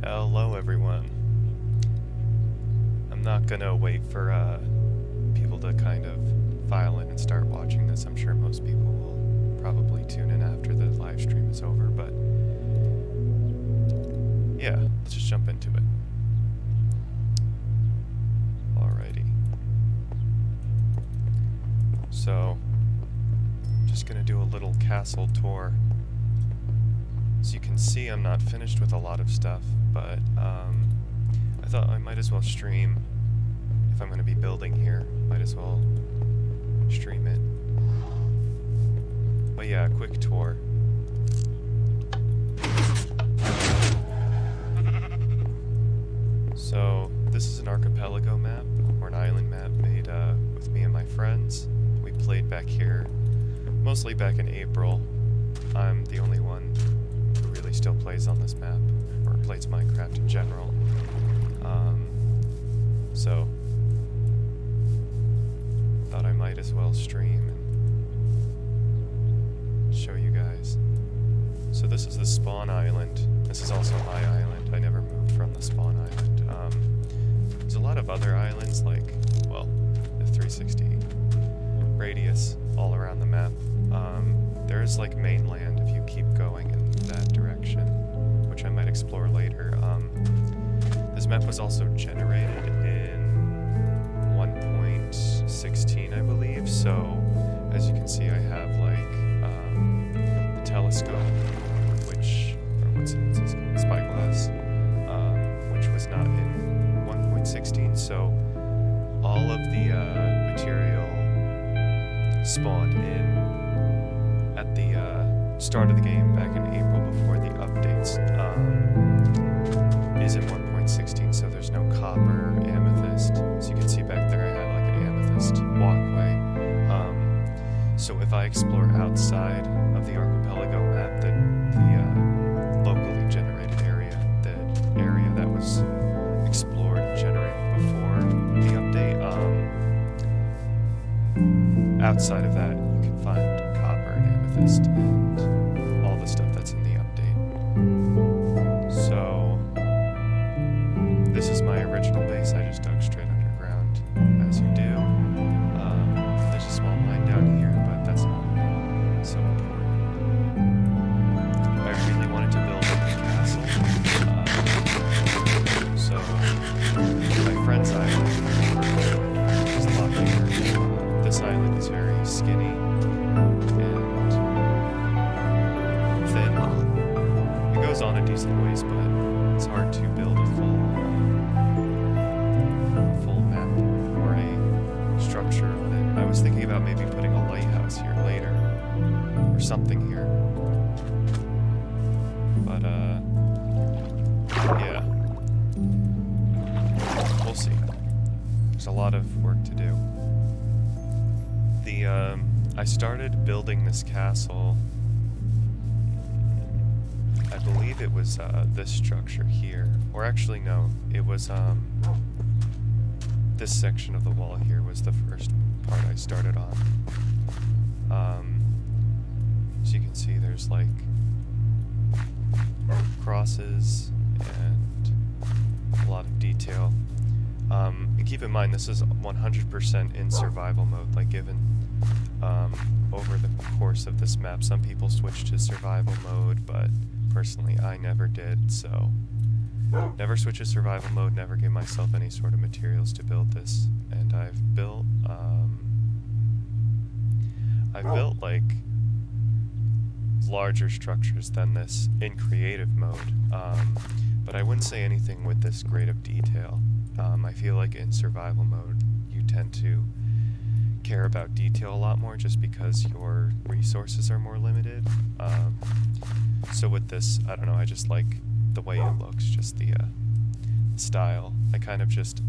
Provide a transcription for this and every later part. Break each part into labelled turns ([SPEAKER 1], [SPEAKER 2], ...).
[SPEAKER 1] Hello everyone. I'm not gonna wait for people to kind of file in and start watching this. I'm sure most people will probably tune in after the live stream is over, but yeah, let's just jump into it. Alrighty. So, just gonna do a little castle tour. As you can see, I'm not finished with a lot of stuff, but I thought I might as well stream. If I'm going to be building here, might as well stream it. But yeah, a quick tour. So, this is an archipelago map, or an island map made with me and my friends. We played back here, mostly back in April. I'm the only one who really still plays on this map, or plays Minecraft in general. So, thought I might as well stream and show you guys. So this is the spawn island. This is also my island. I never moved from the spawn island. There's a lot of other islands, like, well, the 360 radius all around the map. There's like mainland if you keep going in that direction, which I might explore later. This map was also generated in 1.16, I believe, so as you can see I have like the telescope, which, or what's this called? Spyglass, which was not in 1.16, so all of the material spawned in at the start of the game back in April before the updates is in 1.16, so there's no copper, amethyst. So you can see back there I had like an amethyst walkway. So if I explore outside of the archipelago map, the locally generated area, the area that was explored and generated before the update, outside of that you can find copper and amethyst and all the stuff that's in the update. So this is my original base. I just dug straight underground, as you do. There's a small mine down here, but that's not so important. I really wanted to build a castle, so my friend's island is a lot bigger. This island is very skinny and thin. It goes on a decent ways, but it's hard to build a full map or a structure on it. I was thinking about maybe putting a lighthouse here later, or something here. But, yeah. We'll see. There's a lot of work to do. I started building this castle, I believe it was, this structure here. Or actually, no, it was, this section of the wall here was the first part I started on. As you can see, there's like crosses and a lot of detail. And keep in mind, this is 100% in survival mode, like given over the course of this map. Some people switch to survival mode, but personally I never did, so never switch to survival mode, never give myself any sort of materials to build this. And I've built like larger structures than this in creative mode, but I wouldn't say anything with this great of detail. I feel like in survival mode you tend to care about detail a lot more just because your resources are more limited. So with this, I don't know, I just like the way it looks, just the style. I kind of just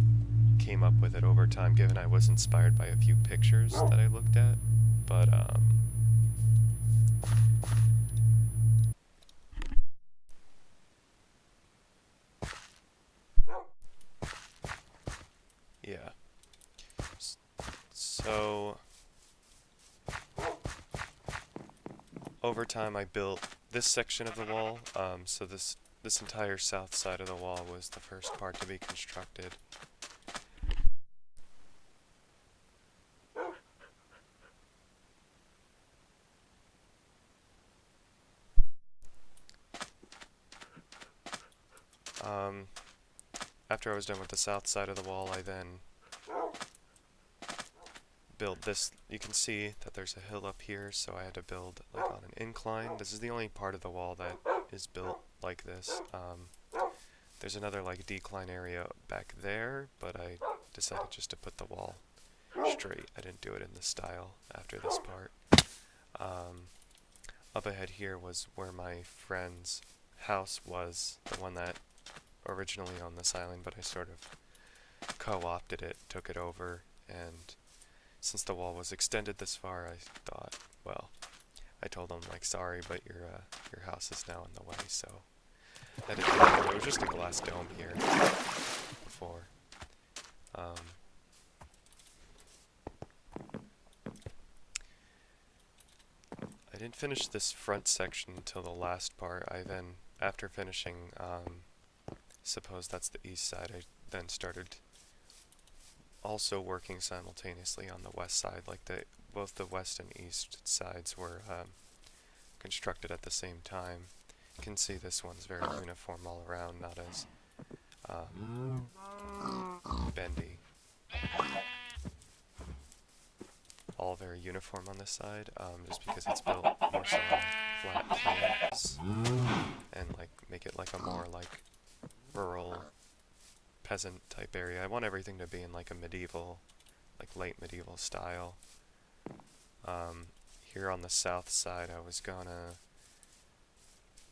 [SPEAKER 1] came up with it over time, given I was inspired by a few pictures that I looked at, but yeah. So over time I built this section of the wall, so this this entire south side of the wall was the first part to be constructed. After I was done with the south side of the wall, I then built this. You can see that there's a hill up here, so I had to build like on an incline. This is the only part of the wall that is built like this. There's another like decline area back there, but I decided just to put the wall straight. I didn't do it in this style after this part. Up ahead here was where my friend's house was, the one that originally owned this island, but I sort of co-opted it, took it over, and since the wall was extended this far, I thought, well, I told them like, sorry, but your house is now in the way, so I didn't know. It was just a glass dome here before. I didn't finish this front section until the last part. I then, after finishing, suppose that's the east side, I then started also working simultaneously on the west side. Like both the west and east sides were constructed at the same time. You can see this one's very uniform all around, not as bendy. All very uniform on this side, just because it's built more so on flat plains and like make it like a more like rural peasant type area. I want everything to be in like a medieval, like late medieval style. Here on the south side I was gonna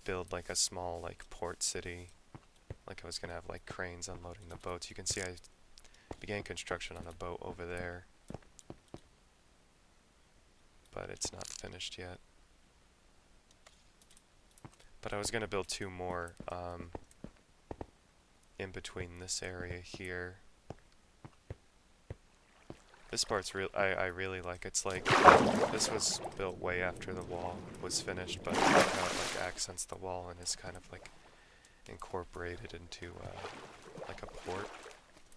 [SPEAKER 1] build like a small like port city. Like I was gonna have like cranes unloading the boats. You can see I began construction on a boat over there, but it's not finished yet. But I was gonna build two more in between this area here. This part's I really like. It's like this was built way after the wall was finished, but I like how it like accents the wall and is kind of like incorporated into like a port.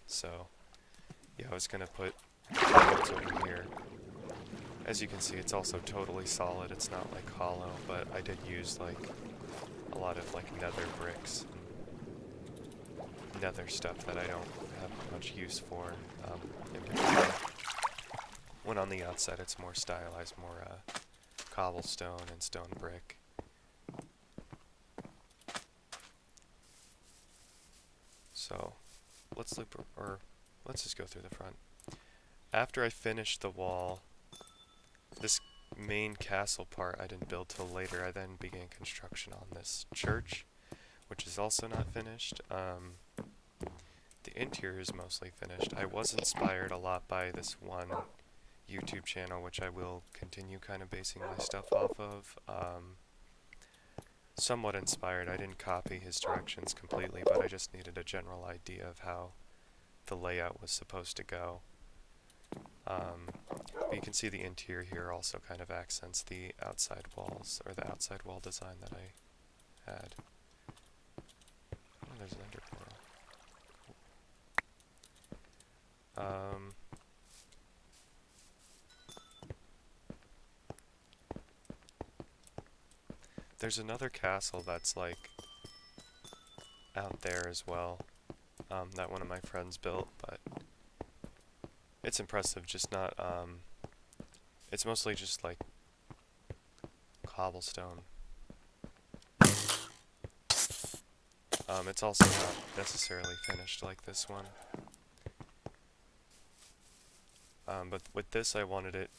[SPEAKER 1] So yeah, I was gonna put boats over here. As you can see, it's also totally solid. It's not like hollow, but I did use like a lot of like nether bricks and nether stuff that I don't have much use for in between. When on the outside it's more stylized, more cobblestone and stone brick. So let's loop, or let's just go through the front. After I finished the wall, this main castle part I didn't build till later. I then began construction on this church, which is also not finished. The interior is mostly finished. I was inspired a lot by this one YouTube channel, which I will continue kind of basing my stuff off of. Somewhat inspired. I didn't copy his directions completely, but I just needed a general idea of how the layout was supposed to go. But you can see the interior here also kind of accents the outside walls, or the outside wall design that I had. Oh, there's an ender portal. There's another castle that's like out there as well, that one of my friends built, but it's impressive, just not, it's mostly just like cobblestone. It's also not necessarily finished like this one. But with this I wanted it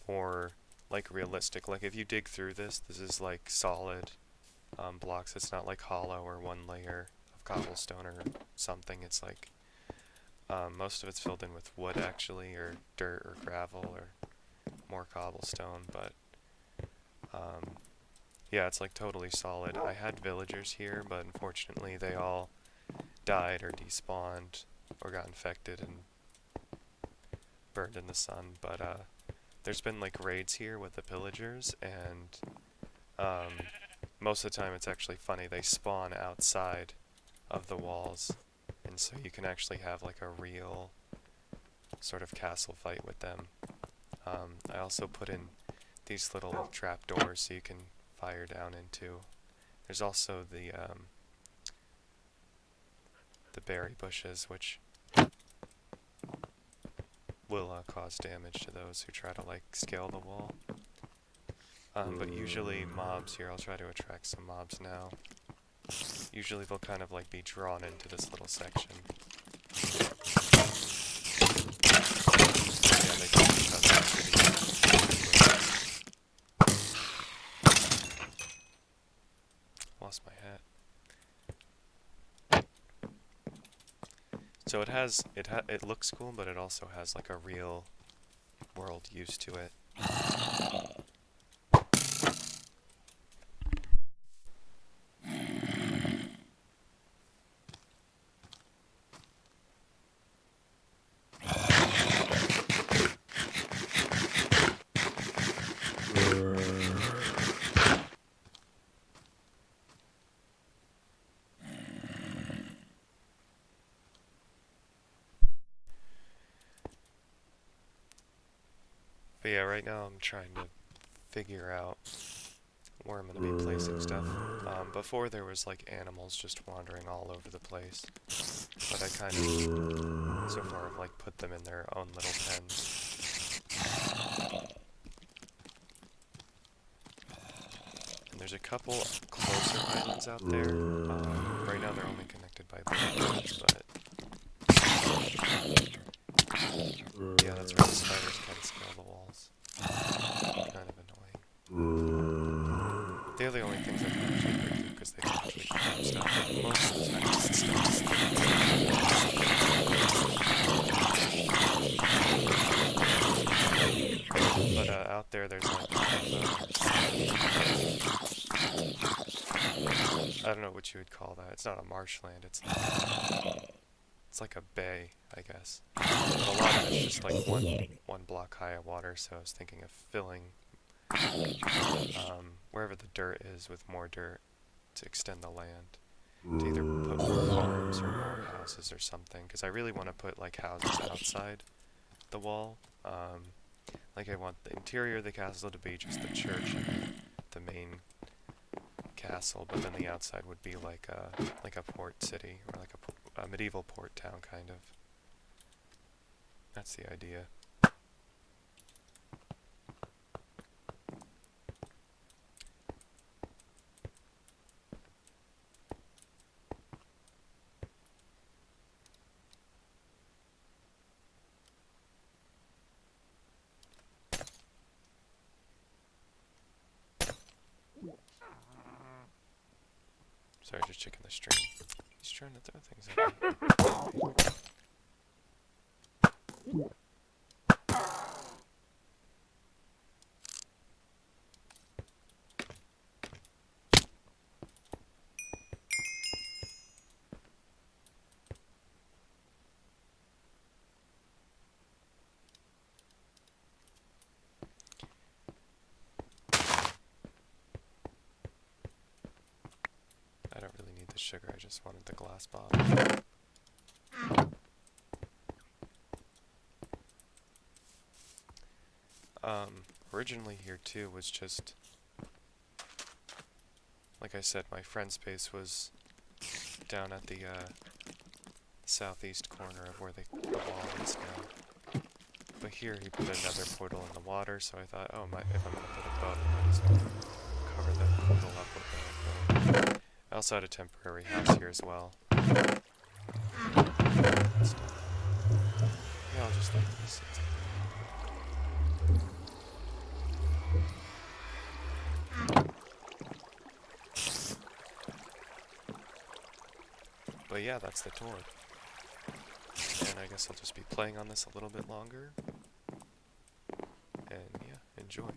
[SPEAKER 1] more like realistic. Like if you dig through this is like solid blocks. It's not like hollow or one layer of cobblestone or something. It's like most of it's filled in with wood actually, or dirt or gravel or more cobblestone, but yeah, it's like totally solid. I had villagers here, but unfortunately they all died or despawned or got infected and burned in the sun. But there's been like raids here with the pillagers, and most of the time it's actually funny. They spawn outside of the walls, and so you can actually have like a real sort of castle fight with them. I also put in these little trapdoors so you can fire down into. There's also the berry bushes, which will cause damage to those who try to like scale the wall. But usually mobs here, I'll try to attract some mobs now. Usually they'll kind of like be drawn into this little section. Yeah, they do because that's pretty. Lost my hat. So it looks cool, but it also has like a real world use to it. But yeah, right now I'm trying to figure out where I'm going to be placing stuff. Before there was like animals just wandering all over the place, but I kind of, so far, have like put them in their own little pens. And there's a couple closer islands out there. Right now they're only connected by bridges, but yeah, that's where the spiders can scale the walls. Kind of annoying. They're the only things I can actually break through because they can actually climb stuff. Most of the time it's stuff just but out there there's like I don't know what you would call that. It's not a marshland, it's like a bay, I guess. But a lot of it's just like one block high of water, so I was thinking of filling wherever the dirt is with more dirt to extend the land. To either put more farms or more houses or something, because I really want to put like houses outside the wall. Like I want the interior of the castle to be just the church and the main castle, but then the outside would be like a port city, or like a medieval port town, kind of. That's the idea. Sorry, just checking the stream. He's trying to throw things at me. I don't really need the sugar, I just wanted the glass bottle. Originally here too was just, like I said, my friend's base was down at the southeast corner of where the wall is now. But here he put another portal in the water, so I thought, oh, if I'm going to put a boat, I might as well cover that portal up with the boat. I also had a temporary house here as well. Yeah, I'll just leave this. But yeah, that's the tour. And I guess I'll just be playing on this a little bit longer. And yeah, enjoy.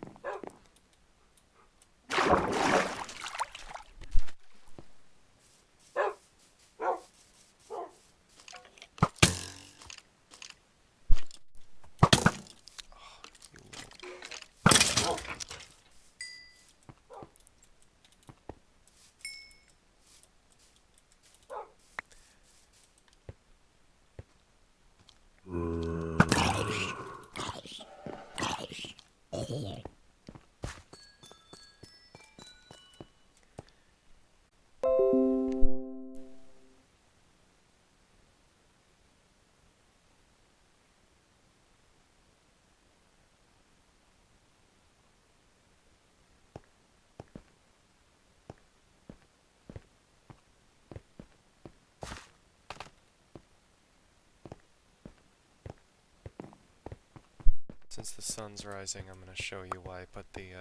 [SPEAKER 1] since the sun's rising, I'm gonna show you why I put the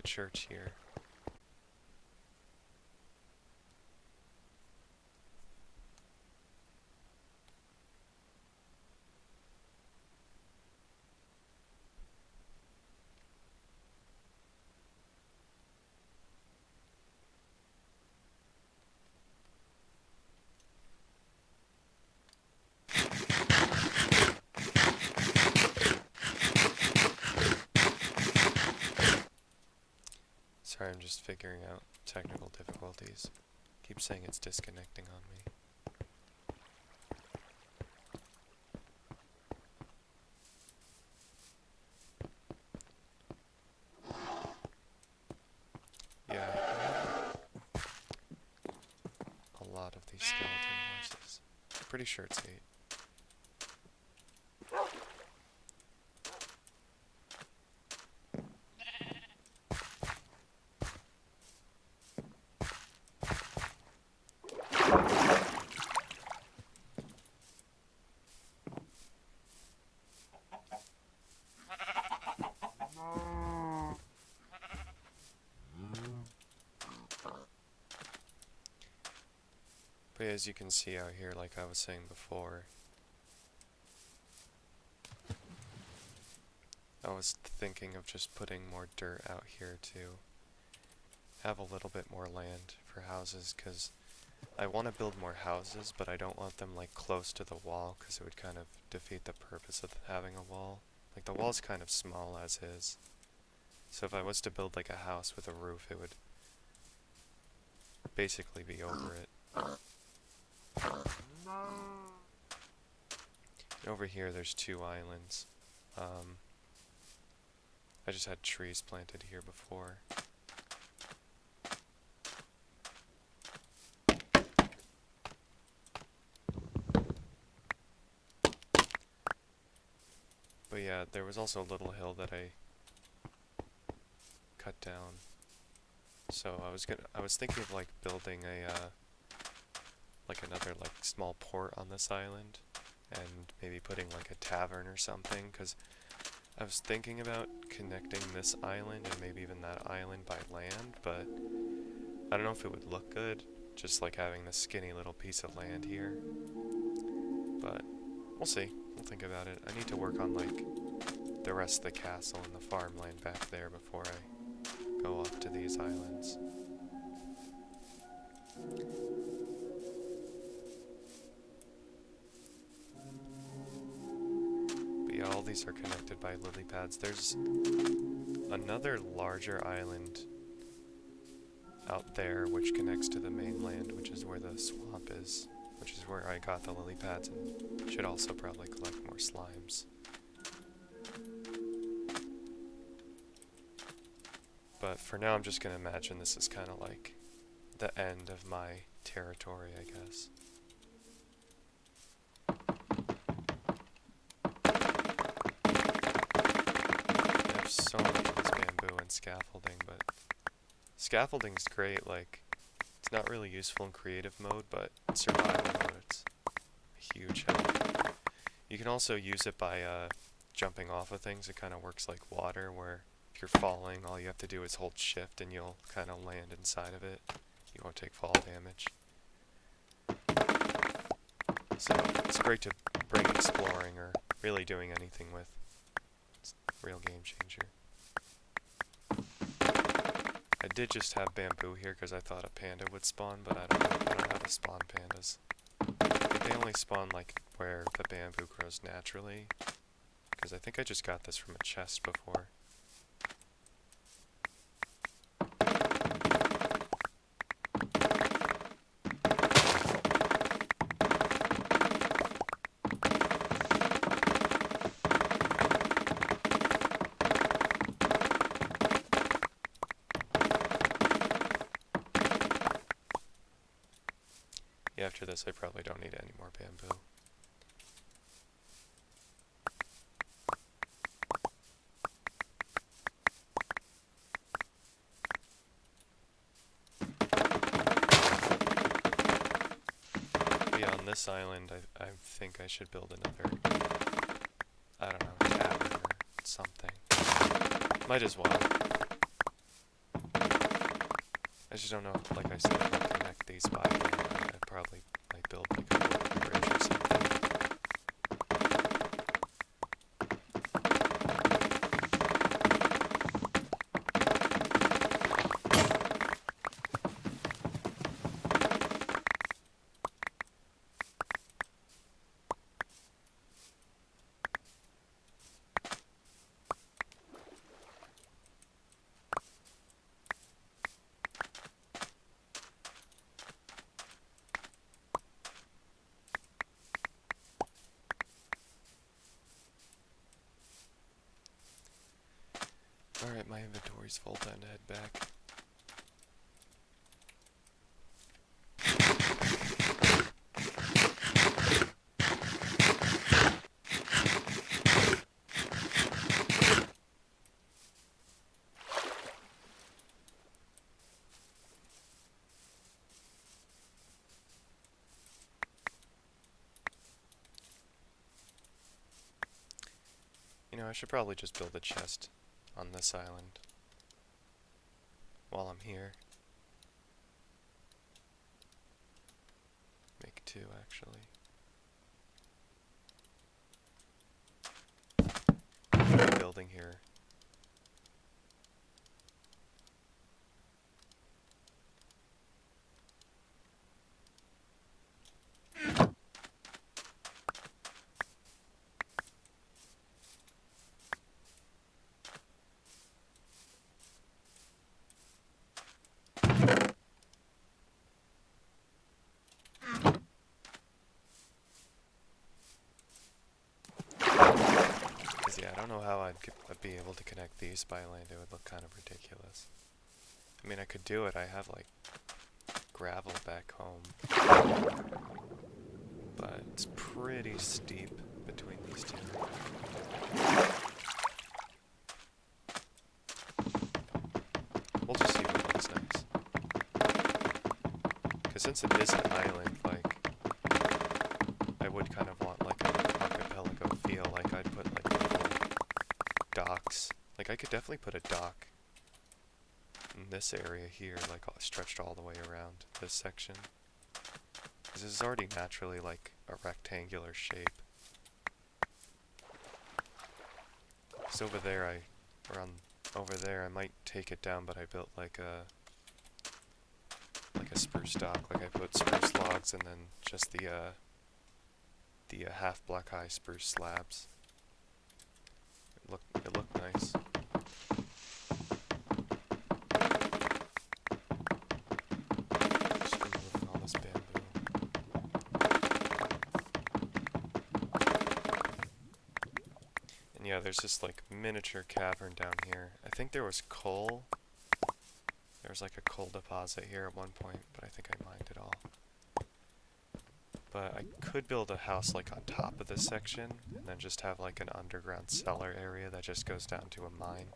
[SPEAKER 1] church here. Sorry, I'm just figuring out technical difficulties. Keep saying it's disconnecting on me. Yeah, a lot of these skeleton voices. I'm pretty sure it's 8. But as you can see out here, like I was saying before, I was thinking of just putting more dirt out here to have a little bit more land for houses, because I want to build more houses, but I don't want them like close to the wall, because it would kind of defeat the purpose of having a wall. Like the wall's kind of small as is, so if I was to build like a house with a roof, it would basically be over it. And over here there's 2 islands. I just had trees planted here before. But yeah, there was also a little hill that I cut down. So I was thinking of like building a like another like small port on this island, and maybe putting like a tavern or something, because I was thinking about connecting this island and maybe even that island by land, but I don't know if it would look good, just like having this skinny little piece of land here. But we'll see. We'll think about it. I need to work on like the rest of the castle and the farmland back there before I go off to these islands. Yeah, all these are connected by lily pads. There's another larger island out there which connects to the mainland, which is where the swamp is, which is where I got the lily pads, and should also probably collect more slimes. But for now I'm just gonna imagine this is kind of like the end of my territory, I guess. So much of this bamboo and scaffolding, but scaffolding's great. Like, it's not really useful in creative mode, but in survival mode it's a huge help. You can also use it by jumping off of things. It kind of works like water, where if you're falling, all you have to do is hold shift and you'll kind of land inside of it. You won't take fall damage. So it's great to bring exploring or really doing anything with. It's a real game changer. I did just have bamboo here because I thought a panda would spawn, but I don't know how to spawn pandas. I think they only spawn like where the bamboo grows naturally, because I think I just got this from a chest before. Yeah, after this I probably don't need any more bamboo. But yeah, on this island I think I should build another, I don't know, tavern something. Might as well. I just don't know, like I said, if I connect these by hand, I'd probably like build like a bridge or something. Alright, my inventory's full, time to head back. You know, I should probably just build a chest on this island while I'm here. Make two, actually. Building here. Yeah, I don't know how I'd be able to connect these by land. It would look kind of ridiculous. I mean, I could do it. I have, like, gravel back home. But it's pretty steep between these two. We'll just see what looks nice. Because since it is an island, like, I would kind of want, like, an archipelago feel. Like, I'd put, like, docks. Like, I could definitely put a dock in this area here, like, stretched all the way around this section. Because this is already naturally, like, a rectangular shape. So over there, over there, I might take it down, but I built, like a spruce dock. Like, I put spruce logs and then just the half block high spruce slabs. It looked nice. Just removing all this bamboo. And yeah, there's this like miniature cavern down here. I think there was coal. There was like a coal deposit here at one point, but I think I mined it all. But I could build a house like on top of this section, and then just have like an underground cellar area that just goes down to a mine.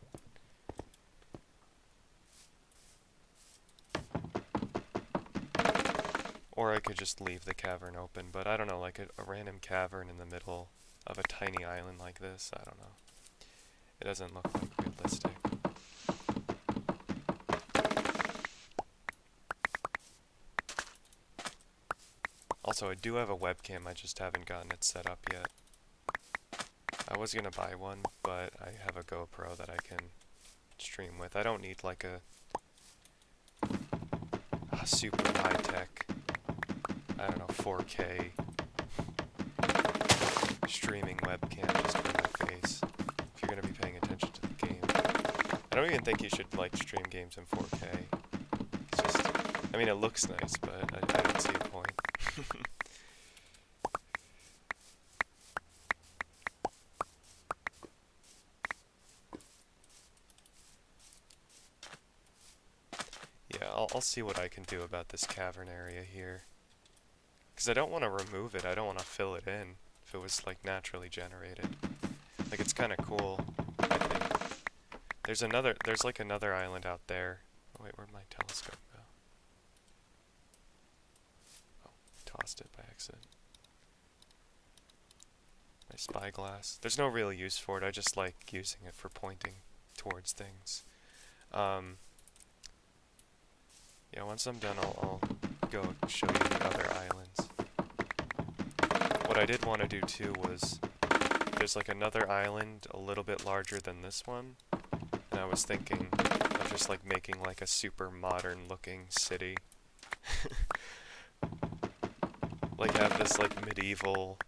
[SPEAKER 1] Or I could just leave the cavern open, but I don't know, like a random cavern in the middle of a tiny island like this, I don't know. It doesn't look like realistic. Also, I do have a webcam, I just haven't gotten it set up yet. I was gonna buy one, but I have a GoPro that I can stream with. I don't need like a super high-tech, I don't know, 4K streaming webcam just for my face, if you're gonna be paying attention to the game. I don't even think you should like stream games in 4K. It's just, I mean, it looks nice, but I don't see a point. Yeah, I'll see what I can do about this cavern area here. Because I don't want to remove it, I don't want to fill it in if it was like naturally generated. Like, it's kind of cool, I think. There's like another island out there. Oh wait, where'd my telescope go? Oh, tossed it by accident. My spyglass. There's no real use for it, I just like using it for pointing towards things. Yeah, once I'm done, I'll go show you the other islands. What I did want to do too was, there's like another island a little bit larger than this one, and I was thinking of just like making like a super modern looking city. Like have this like medieval,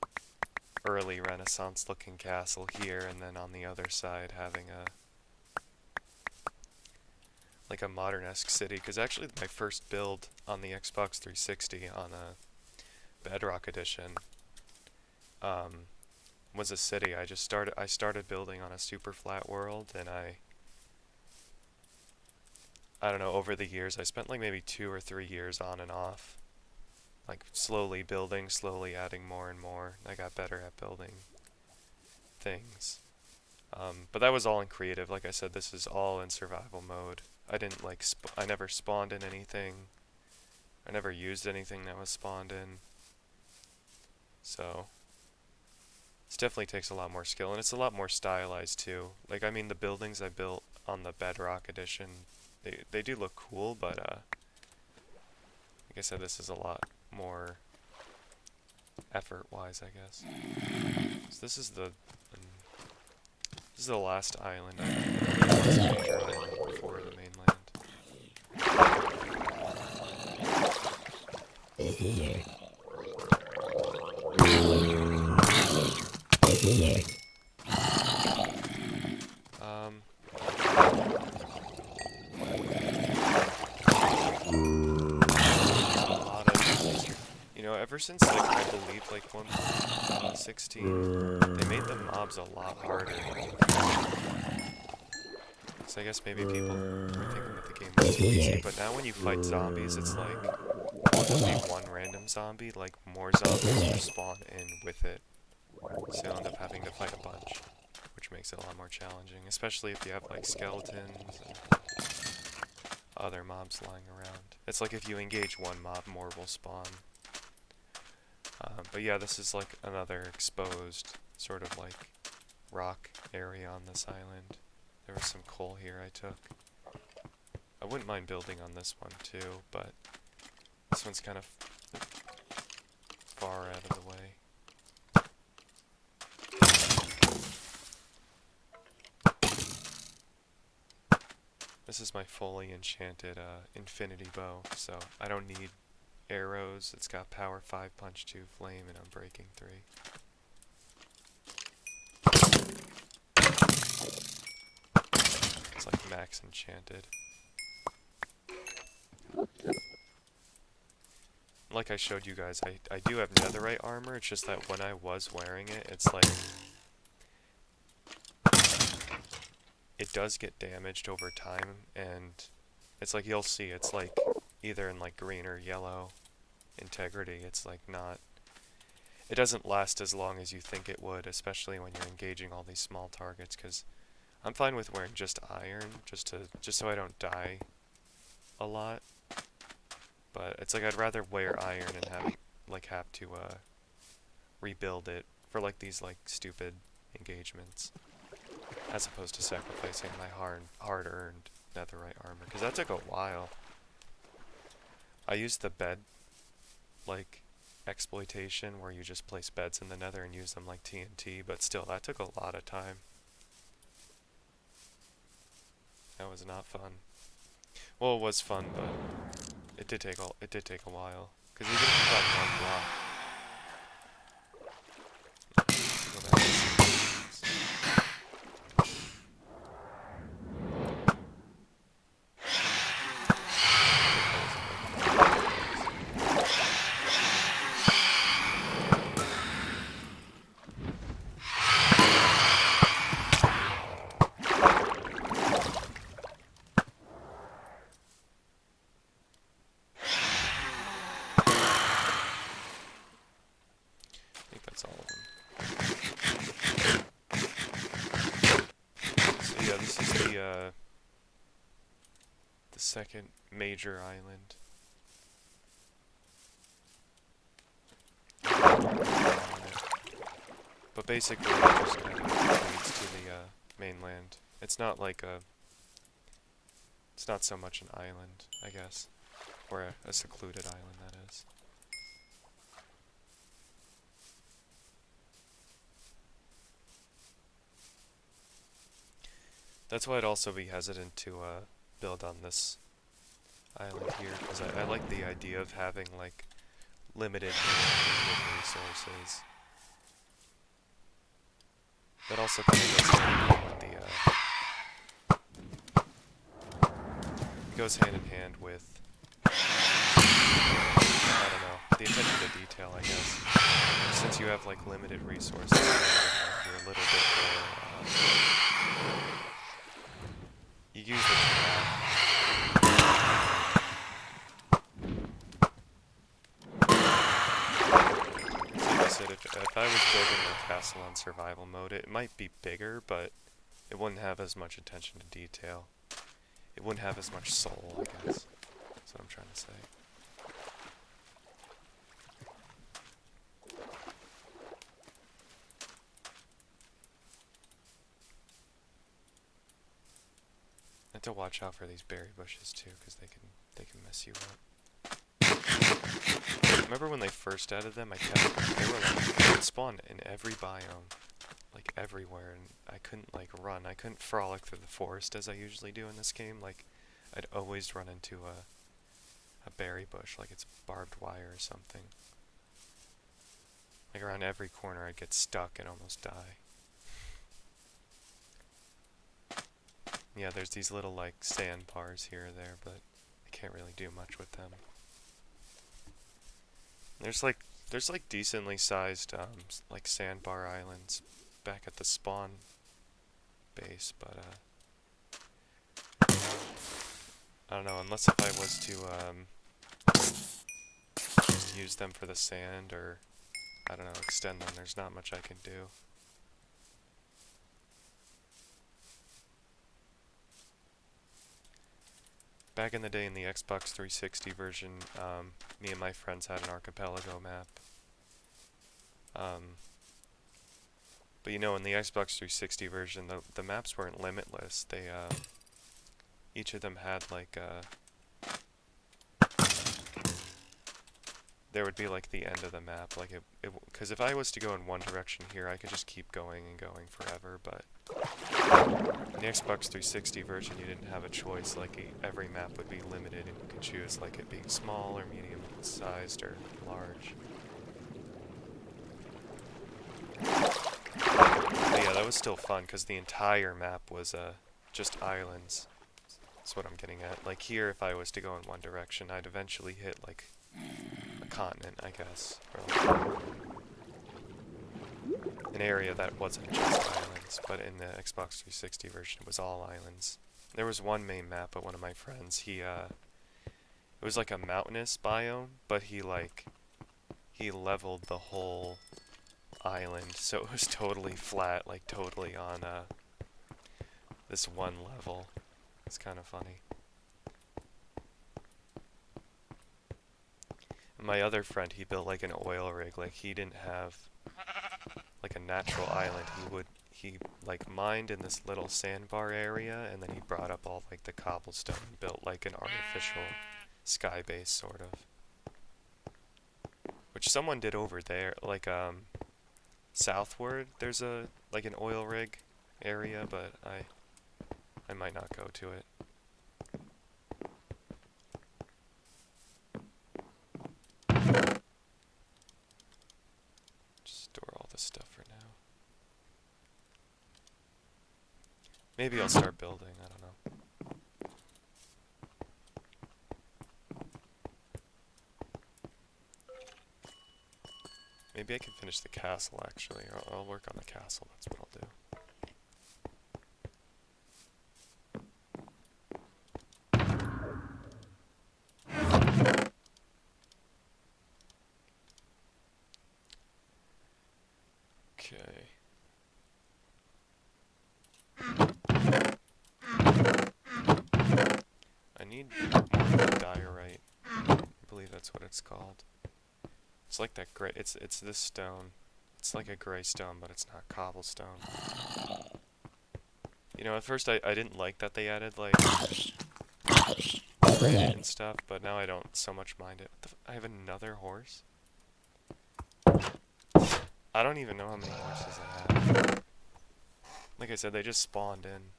[SPEAKER 1] early Renaissance looking castle here, and then on the other side having a like a modern-esque city, because actually my first build on the Xbox 360 on a Bedrock edition was a city. I started building on a super flat world, and I don't know, over the years I spent like maybe 2 or 3 years on and off, like slowly building, slowly adding more and more. I got better at building things. But that was all in creative. Like I said, this is all in survival mode. I didn't like, I never spawned in anything. I never used anything that was spawned in. So, this definitely takes a lot more skill, and it's a lot more stylized too. Like, I mean, the buildings I built on the Bedrock edition, they do look cool, but, like I said, this is a lot more effort-wise, I guess. So this is the last island. This is a major island before the mainland. You know, ever since, like, I believe, like, 1.16, they made the mobs a lot harder. So I guess maybe people were thinking that the game was too easy, but now when you fight zombies, it's like, only one random zombie, like, more zombies will spawn in with it. So you'll end up having to fight a bunch, which makes it a lot more challenging, especially if you have, like, skeletons and other mobs lying around. It's like if you engage one mob, more will spawn. But yeah, this is like another exposed sort of like rock area on this island. There was some coal here I took. I wouldn't mind building on this one too, but this one's kind of far out of the way. This is my fully enchanted infinity bow, so I don't need arrows. It's got power 5, punch 2, flame, and unbreaking 3. It's like max enchanted. Like I showed you guys, I do have netherite armor. It's just that when I was wearing it, it's like it does get damaged over time, and it's like you'll see, it's like either in like green or yellow integrity. It's like not, it doesn't last as long as you think it would, especially when you're engaging all these small targets, because I'm fine with wearing just iron, just so I don't die a lot. But it's like I'd rather wear iron and have to rebuild it for like these like stupid engagements, as opposed to sacrificing my hard-earned netherite armor, because that took a while. I used the bed like exploitation where you just place beds in the nether and use them like TNT, but still that took a lot of time. That was not fun. Well, it was fun, but it did take a while, because even if you got one block. Go back to some things. That's all of them. So yeah, this is the second major island. But basically, it just kind of leads to the mainland. It's not like a... It's not so much an island, I guess. Or a secluded island, that is. That's why I'd also be hesitant to build on this island here, because I like the idea of having, like, limited resources. That also kind of goes hand in hand with, I don't know, the attention to detail, I guess. Since you have, like, limited resources, you're a little bit more, you use what you have. Like I said, if I was building a castle on survival mode, it might be bigger, but it wouldn't have as much attention to detail. It wouldn't have as much soul, I guess. That's what I'm trying to say. I have to watch out for these berry bushes too, because they can mess you up. Remember when they first added them? They were like, they would spawn in every biome, like everywhere, and I couldn't like run. I couldn't frolic through the forest as I usually do in this game. Like, I'd always run into a berry bush, like it's barbed wire or something. Like around every corner, I'd get stuck and almost die. Yeah, there's these little like sandbars here or there, but I can't really do much with them. There's like decently sized like sandbar islands back at the spawn base, but I don't know, unless if I was to just use them for the sand or I don't know, extend them, there's not much I can do. Back in the day in the Xbox 360 version, me and my friends had an archipelago map. But you know, in the Xbox 360 version, the maps weren't limitless. They, each of them had like there would be like the end of the map, like because if I was to go in one direction here, I could just keep going and going forever, but in the Xbox 360 version, you didn't have a choice. Like every map would be limited, and you could choose like it being small or medium-sized or large. But yeah, that was still fun because the entire map was just islands. That's what I'm getting at. Like here, if I was to go in one direction, I'd eventually hit like a continent, I guess, or like an area that wasn't just islands, but in the Xbox 360 version it was all islands. There was one main map, but one of my friends, it was like a mountainous biome, but he leveled the whole island, so it was totally flat, like totally on this one level. It's kind of funny. And my other friend, he built like an oil rig, like he didn't have like a natural island. He like mined in this little sandbar area, and then he brought up all like the cobblestone and built like an artificial sky base sort of. Which someone did over there, like southward there's a like an oil rig area, but I might not go to it. Store all this stuff for now. Maybe I'll start building, I don't know. Maybe I can finish the castle actually, or I'll work on the castle, that's what I'll do. Okay. I need diorite. I believe that's what it's called. It's like that gray. It's this stone. It's like a gray stone, but it's not cobblestone. You know, at first I didn't like that they added, like, granite and stuff, but now I don't so much mind it. I have another horse? I don't even know how many horses I have. Like I said, they just spawned in.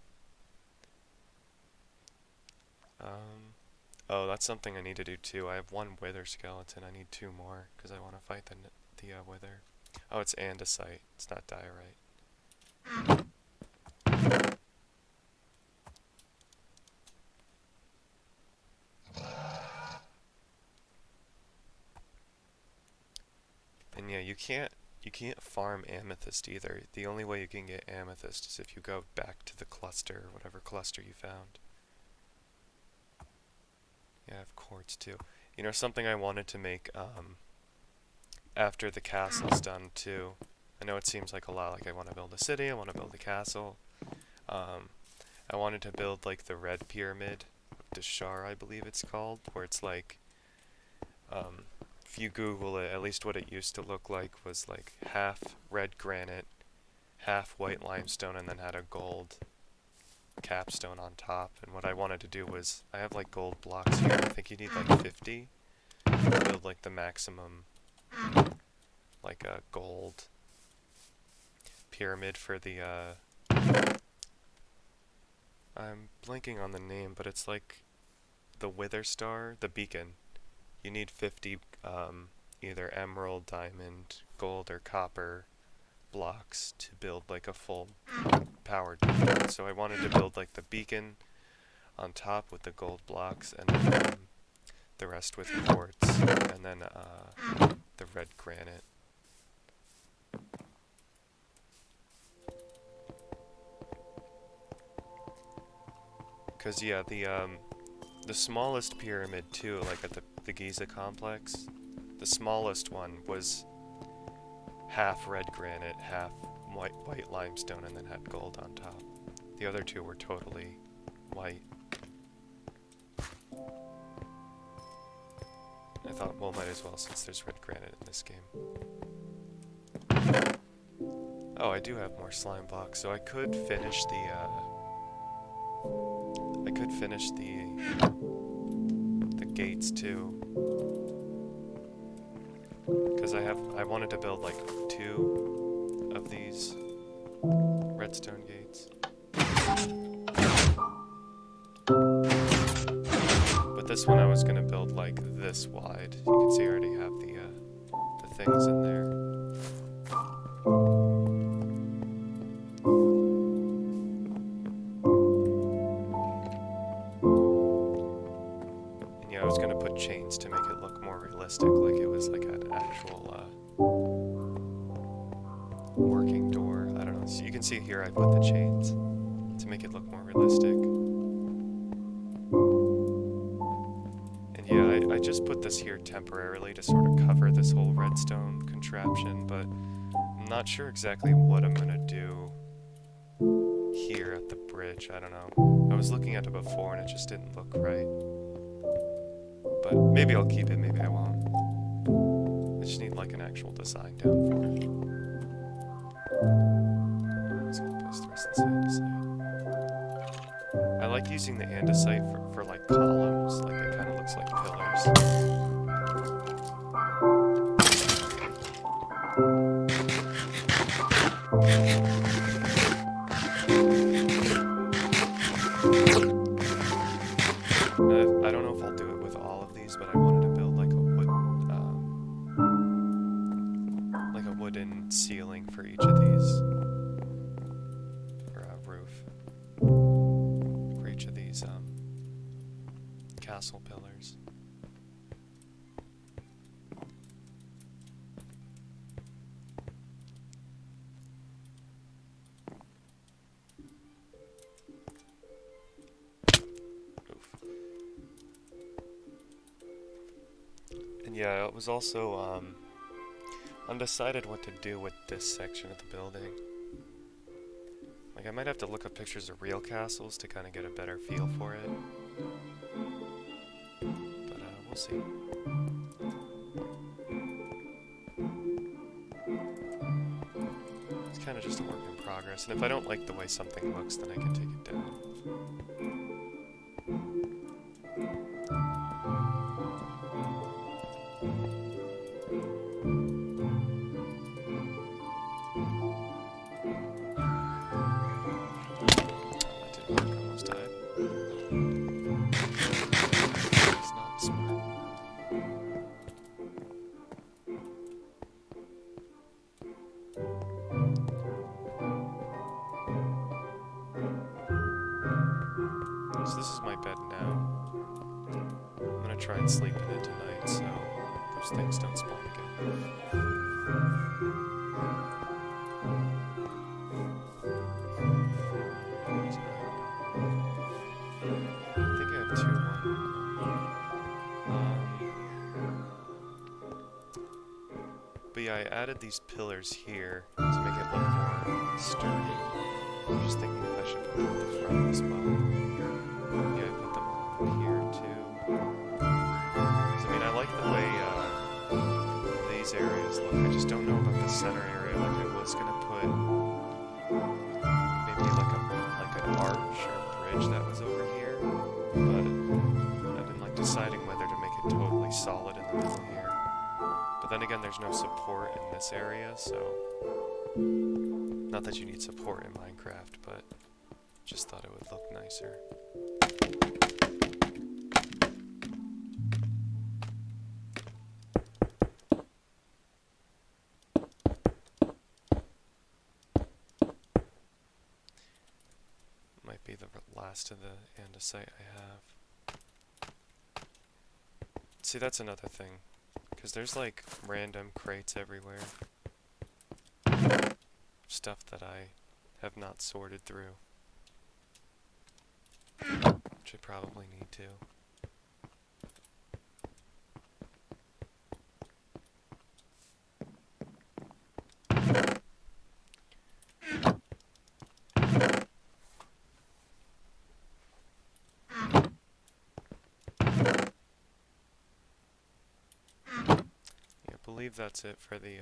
[SPEAKER 1] Oh, that's something I need to do too. I have one wither skeleton. I need 2 more, because I want to fight the wither. Oh, it's andesite. It's not diorite. And yeah, you can't farm amethyst either. The only way you can get amethyst is if you go back to the cluster, whatever cluster you found. Yeah, I have quartz too. You know, something I wanted to make after the castle's done too. I know it seems like a lot, like I want to build a city, I want to build a castle. I wanted to build like the red pyramid of Dashar, I believe it's called, where it's like, if you Google it, at least what it used to look like was like half red granite, half white limestone, and then had a gold capstone on top. And what I wanted to do was, I have like gold blocks here. I think you need like 50 to build like the maximum, like a gold pyramid for the, I'm blanking on the name, but it's like the Wither Star, the beacon. You need 50 either emerald, diamond, gold, or copper blocks to build like a full powered beacon. So I wanted to build like the beacon on top with the gold blocks, and then the rest with quartz, and then the red granite. Cause yeah, the smallest pyramid too, like at the Giza complex, the smallest one was half red granite, half white limestone, and then had gold on top. The other 2 were totally white. I thought, well, might as well, since there's red granite in this game. Oh, I do have more slime blocks, so I could finish the gates too. Because I wanted to build like 2 of these redstone gates. But this one I was gonna build like this wide. You can see I already have the things in there. And yeah, I was gonna put chains to make it look more realistic, like it was like an actual working door. I don't know. So you can see here I put the chains to make it look more realistic. And yeah, I just put this here temporarily to sort of cover this whole redstone contraption, but I'm not sure exactly what I'm gonna do here at the bridge. I don't know. I was looking at it before and it just didn't look right. But maybe I'll keep it, maybe I won't. I just need like an actual design down for it. Let's place the rest of this andesite. I like using the andesite for like columns, like it kind of looks like pillars. I don't know if I'll do it with all of these, but I wanted to build like a wooden ceiling for each of these, or a roof for each of these castle pillars. And yeah, it was also undecided what to do with this section of the building. Like, I might have to look up pictures of real castles to kind of get a better feel for it. But we'll see. of just a work in progress, and if I don't like the way something looks, then I can take it down. So this is my bed now. I'm gonna try and sleep in it tonight so those things don't spawn again. So, I think I have two but yeah, I added these pillars here to make it look more sturdy. I'm just thinking if I should put them at the front as well. Yeah, I put them all here too. 'Cause, I mean, I like the way these areas look. I just don't know about the center area. Like I was gonna put maybe like an arch or bridge that was over here, but I've been like deciding whether to make it totally solid in the middle here. But then again, there's no support in this area, so not that you need support in Minecraft, but just thought it would look nicer. Might be the last of the andesite I have. See, that's another thing, because there's like random crates everywhere. Stuff that I have not sorted through. Which I probably need to. Yeah, I believe that's it for the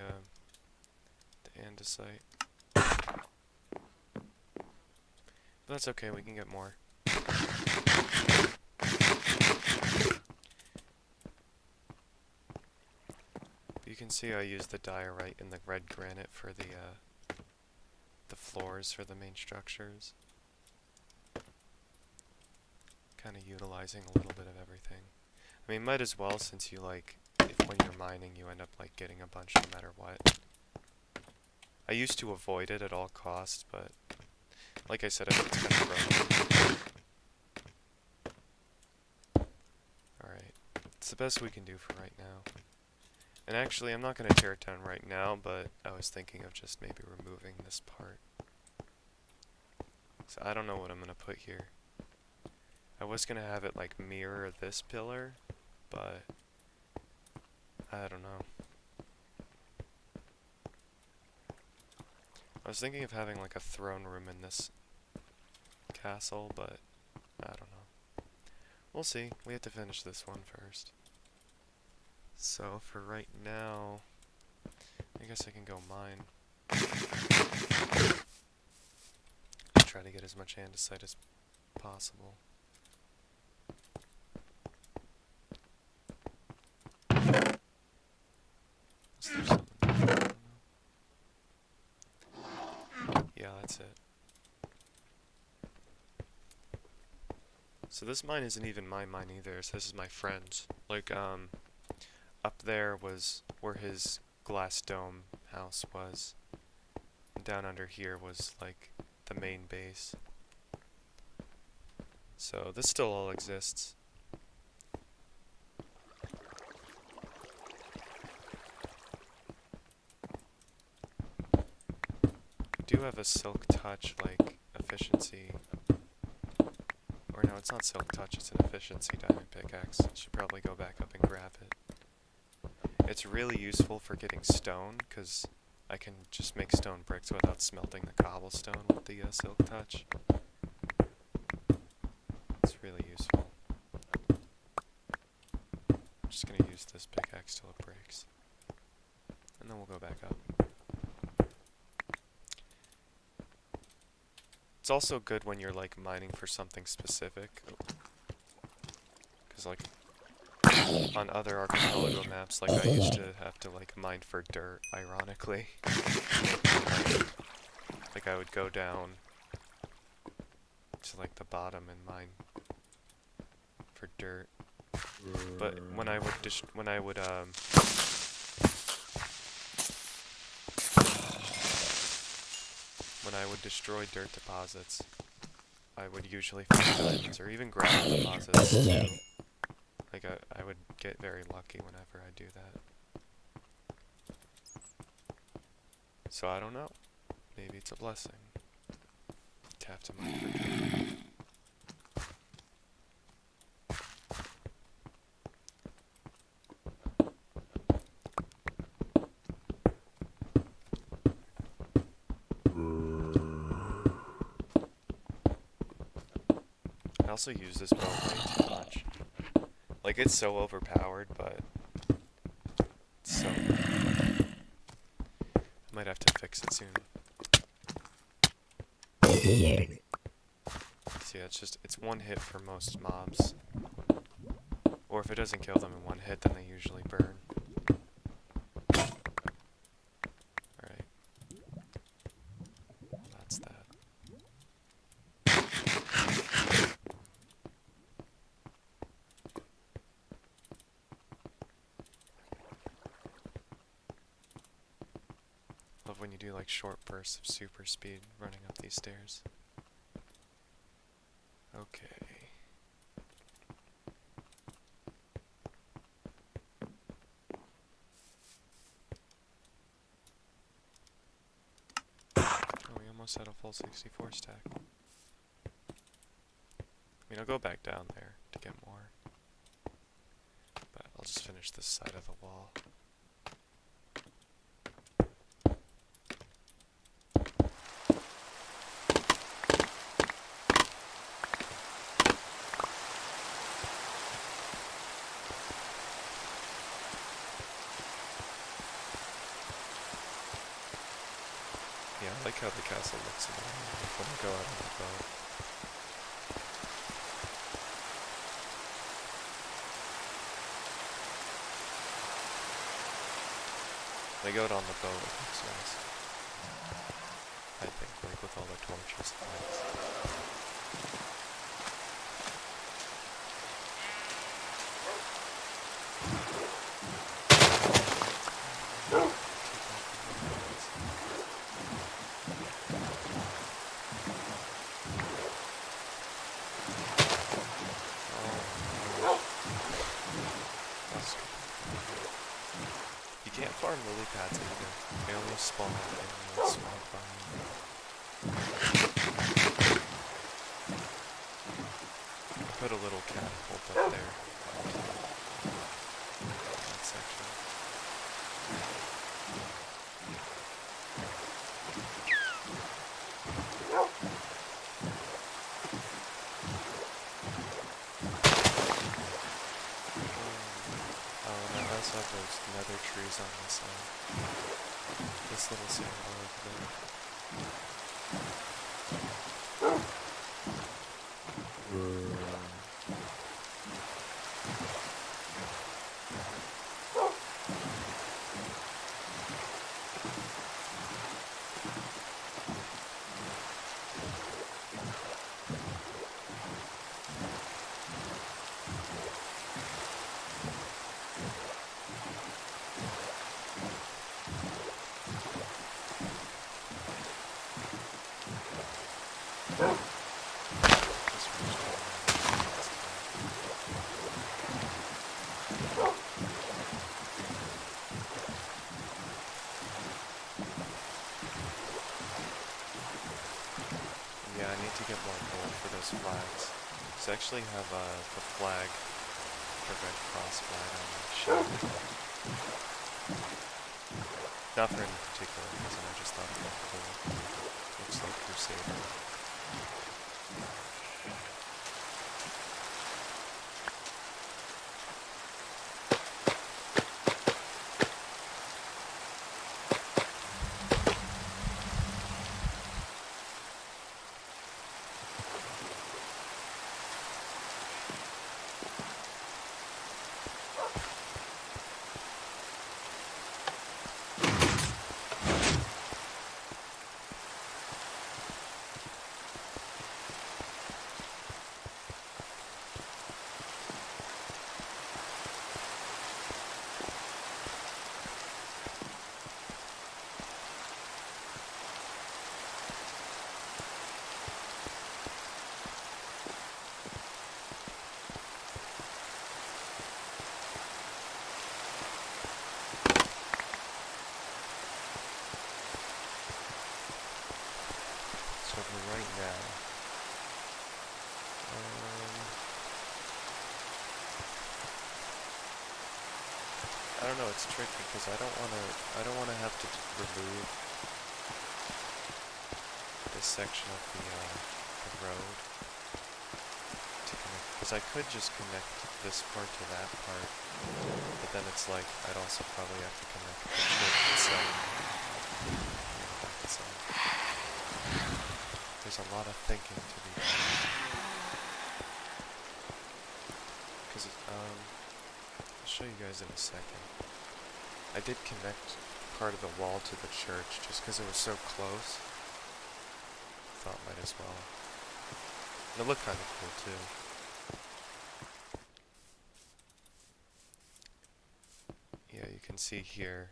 [SPEAKER 1] andesite. But that's okay, we can get more. You can see I used the diorite and the red granite for the floors for the main structures. Kind of utilizing a little bit of everything. I mean, might as well, since you like, if when you're mining you end up like getting a bunch no matter what. I used to avoid it at all costs, but like I said, I think it's kind of broken. Alright, it's the best we can do for right now. And actually, I'm not going to tear it down right now, but I was thinking of just maybe removing this part. So I don't know what I'm going to put here. I was going to have it like mirror this pillar, but I don't know. I was thinking of having like a throne room in this castle, but I don't know. We'll see. We have to finish this one first. So for right now, I guess I can go mine. Try to get as much andesite as possible. Is there something? I don't know. Yeah, that's it. So this mine isn't even my mine either, so this is my friend's. Like, up there was where his glass dome house was. And down under here was, like, the main base. So this still all exists. I do have a silk touch, like, efficiency. Or no, it's not silk touch, it's an efficiency diamond pickaxe. Should probably go back up and grab it. It's really useful for getting stone, because I can just make stone bricks without smelting the cobblestone with the silk touch. It's really useful. I'm just going to use this pickaxe till it breaks. And then we'll go back up. It's also good when you're like mining for something specific. Because like on other archipelago maps, like I used to have to like mine for dirt, ironically. Like I would go down to like the bottom and mine for dirt. But when I would destroy dirt deposits, I would usually find diamonds or even gravel deposits too. Like I would get very lucky whenever I do that. So I don't know. Maybe it's a blessing to have to mine for dirt. I also use this bow way too much. Like, it's so overpowered, but it's so good. I might have to fix it soon. So yeah, it's one hit for most mobs. Or if it doesn't kill them in one hit, then they usually burn. Alright. That's that. Love when you do like short bursts of super speed running up these stairs. Okay. Oh, we almost had a full 64 stack. I mean, I'll go back down there to get more. But I'll just finish this side of the wall. Yeah, I like how the castle looks in the morning when I go out on the boat. When I go out on the boat, it looks nice. I think, like with all the torches and lights. You can't farm lily pads either. They only spawn in a small farm. I put a little catapult up there. That section. Oh, and I also have those nether trees on this side. This little sandbar over there. Yeah, I need to get more gold for those flags. So I actually have the flag, the red cross flag on my shield. Not for any particular reason, I just thought it looked cool. Looks like Crusader. I don't know, it's tricky because I don't want to have to remove this section of the road to connect, because I could just connect this part to that part, but then it's like I'd also probably have to connect the church itself. So there's a lot of thinking to be done. Because I'll show you guys in a second. I did connect part of the wall to the church just because it was so close. Thought might as well. And it looked kind of cool too. Yeah, you can see here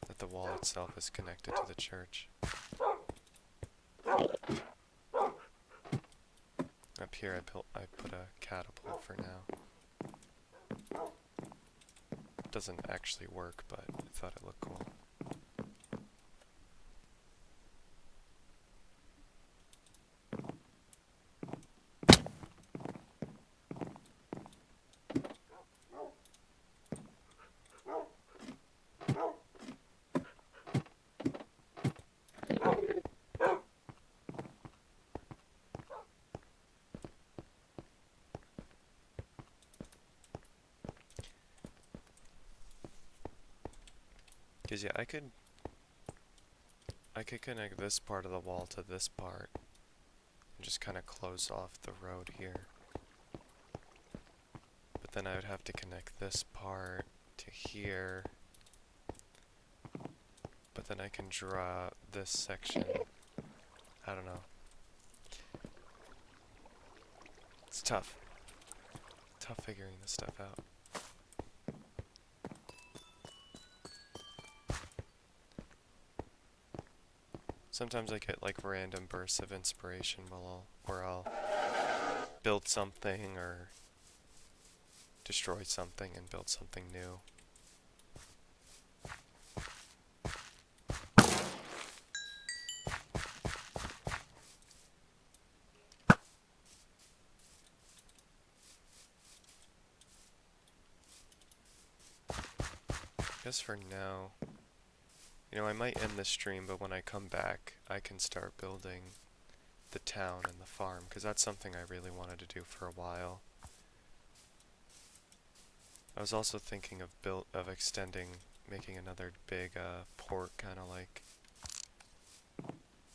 [SPEAKER 1] that the wall itself is connected to the church. Up here I put a catapult for now. It doesn't actually work, but I thought it looked cool. Because yeah, I could connect this part of the wall to this part and just kind of close off the road here. But then I would have to connect this part to here. But then I can draw this section. I don't know. It's tough. Tough figuring this stuff out. Sometimes I get like random bursts of inspiration where I'll build something or destroy something and build something new. I guess for now, I might end the stream, but when I come back, I can start building the town and the farm, because that's something I really wanted to do for a while. I was also thinking of extending, making another big port, kind of like,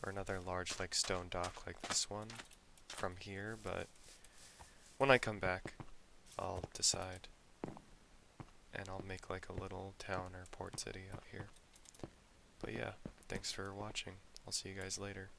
[SPEAKER 1] or another large like stone dock like this one from here, but when I come back, I'll decide. And I'll make like a little town or port city out here. But yeah, thanks for watching. I'll see you guys later.